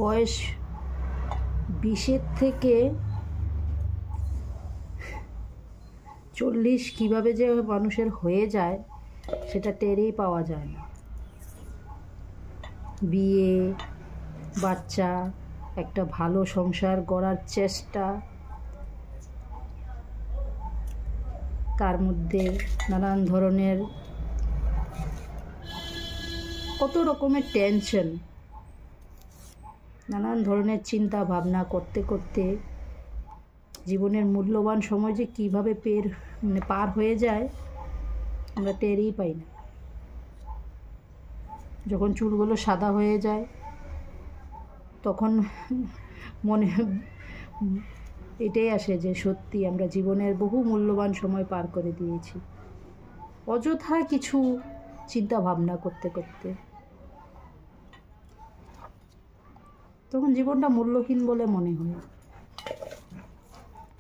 বয়স 20-এর থেকে 40 কীভাবে যে মানুষের হয়ে যায় সেটা টেরই পাওয়া যায় না। বিয়ে, বাচ্চা, একটা ভালো সংসার গড়ার চেষ্টা, তার মধ্যে নানান ধরনের কত রকমের টেনশন, নানান ধরনের চিন্তা ভাবনা করতে করতে জীবনের মূল্যবান সময় যে কীভাবে পার হয়ে যায় আমরা টেরই পাই না। যখন চুলগুলো সাদা হয়ে যায় তখন মনে এটাই আসে যে সত্যি আমরা জীবনের বহু মূল্যবান সময় পার করে দিয়েছি অযথা কিছু চিন্তা ভাবনা করতে করতে। তখন জীবনটা মূল্যহীন বলে মনে হয়।